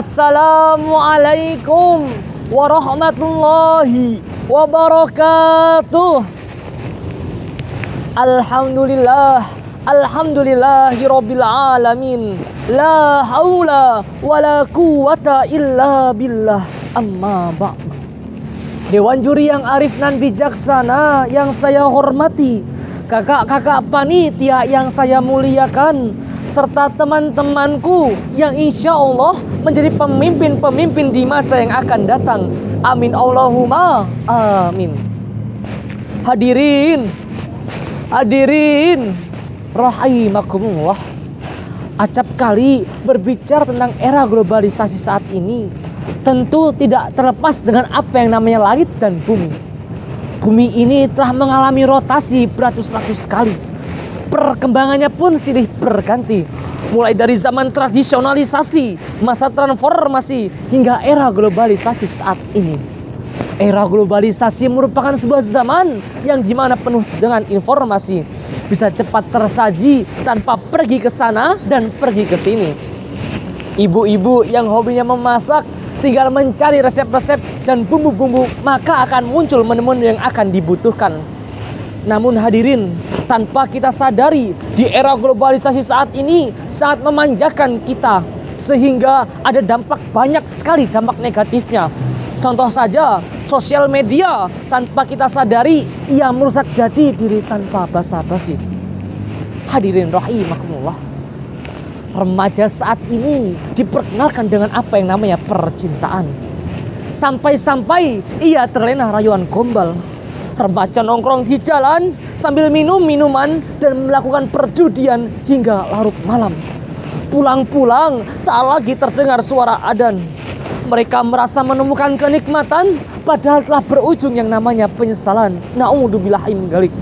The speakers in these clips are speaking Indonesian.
Assalamualaikum warahmatullahi wabarakatuh. Alhamdulillahirabbil alamin. La haula wala quwata illa billah. Amma ba'd. Dewan juri yang arif nan bijaksana yang saya hormati, kakak-kakak panitia yang saya muliakan, serta teman-temanku yang insya Allah menjadi pemimpin-pemimpin di masa yang akan datang. Amin Allahumma amin. Hadirin rahimakumullah. Acap kali berbicara tentang era globalisasi saat ini, tentu tidak terlepas dengan apa yang namanya langit dan bumi. Bumi ini telah mengalami rotasi beratus-ratus kali. Perkembangannya pun silih berganti. Mulai dari zaman tradisionalisasi, masa transformasi, hingga era globalisasi saat ini. Era globalisasi merupakan sebuah zaman yang dimana penuh dengan informasi. Bisa cepat tersaji tanpa pergi ke sana dan pergi ke sini. Ibu-ibu yang hobinya memasak tinggal mencari resep-resep dan bumbu-bumbu, maka akan muncul menu-menu yang akan dibutuhkan. Namun hadirin, tanpa kita sadari, di era globalisasi saat ini sangat memanjakan kita, sehingga ada dampak banyak sekali dampak negatifnya. Contoh saja, sosial media tanpa kita sadari, ia merusak jati diri tanpa basa-basi. Hadirin rahimakumullah. Remaja saat ini diperkenalkan dengan apa yang namanya percintaan. Sampai-sampai ia terlena rayuan gombal. Remaja nongkrong di jalan sambil minum minuman dan melakukan perjudian hingga larut malam. Pulang-pulang tak lagi terdengar suara adzan. Mereka merasa menemukan kenikmatan, padahal telah berujung yang namanya penyesalan. Na'udzubillahi min dzalik.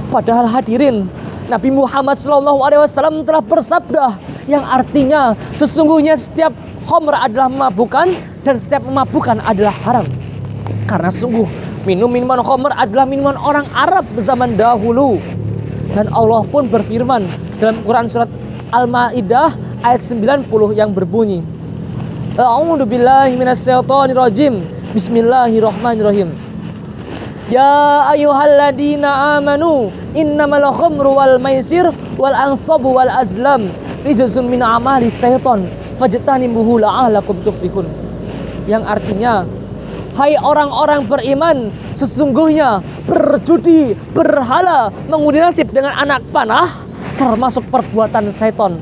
Padahal hadirin, Nabi Muhammad SAW telah bersabda yang artinya sesungguhnya setiap khamr adalah memabukan dan setiap memabukan adalah haram. Karena sungguh minuman khamr adalah minuman orang Arab zaman dahulu. Dan Allah pun berfirman dalam Quran surat Al-Maidah ayat 90 yang berbunyi, A'udzu billahi minasyaitonir rajim. Bismillahirrahmanirrahim. Ya ayyuhalladzina amanu innamal khamru wal maisir wal ansabu wal azlam rijzun min amali syaiton fajtanibuhu la'allakum tuflihun. Yang artinya, hai orang-orang beriman, sesungguhnya berjudi, berhala, mengundi nasib dengan anak panah termasuk perbuatan syaiton.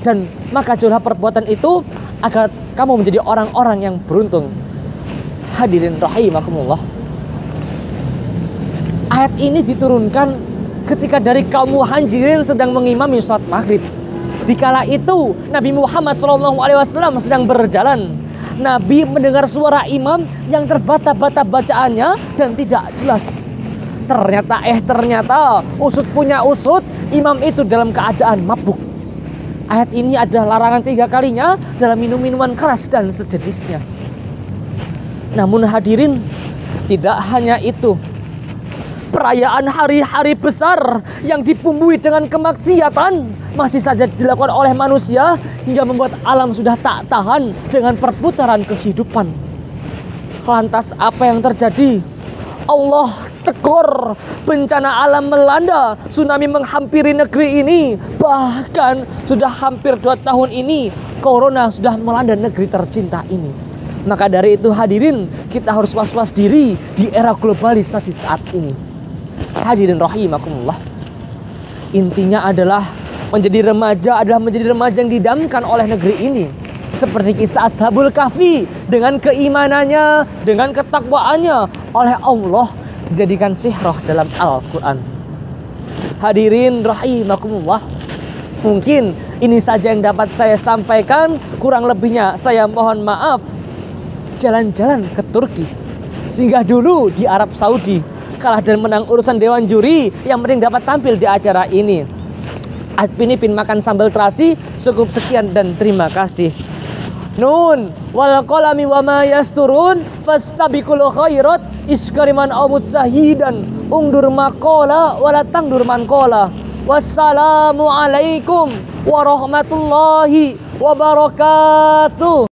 Dan maka jauhlah perbuatan itu agar kamu menjadi orang-orang yang beruntung. Hadirin rahimakumullah. Ayat ini diturunkan ketika dari kaum muhajirin sedang mengimami sholat maghrib. Dikala itu Nabi Muhammad SAW sedang berjalan. Nabi mendengar suara imam yang terbata-bata bacaannya dan tidak jelas. Ternyata usut punya usut, imam itu dalam keadaan mabuk. Ayat ini adalah larangan 3 kalinya dalam minum minuman keras dan sejenisnya. Namun hadirin, tidak hanya itu. Perayaan hari-hari besar yang dibumbui dengan kemaksiatan masih saja dilakukan oleh manusia hingga membuat alam sudah tak tahan dengan perputaran kehidupan. Lantas apa yang terjadi? Allah tegur, bencana alam melanda, tsunami menghampiri negeri ini. Bahkan sudah hampir 2 tahun ini corona sudah melanda negeri tercinta ini. Maka dari itu hadirin, kita harus was-was diri di era globalisasi saat ini. Hadirin rahimakumullah. Intinya adalah menjadi remaja yang didamkan oleh negeri ini. Seperti kisah Ashabul Kahfi, dengan keimanannya, dengan ketakwaannya, oleh Allah dijadikan sihrah dalam Al-Quran. Hadirin rahimakumullah. Mungkin ini saja yang dapat saya sampaikan. Kurang lebihnya saya mohon maaf. Jalan-jalan ke Turki, singgah dulu di Arab Saudi, kalah dan menang urusan dewan juri, yang penting dapat tampil di acara ini. Pinipin makan sambal terasi. Cukup sekian dan terima kasih. Nun wal qalami wa ma yasturun fastabiqul khairat iskariman awmut sahidan ungdur maqala wala tangdur man qala. Wassalamu alaikum warahmatullahi wabarakatuh.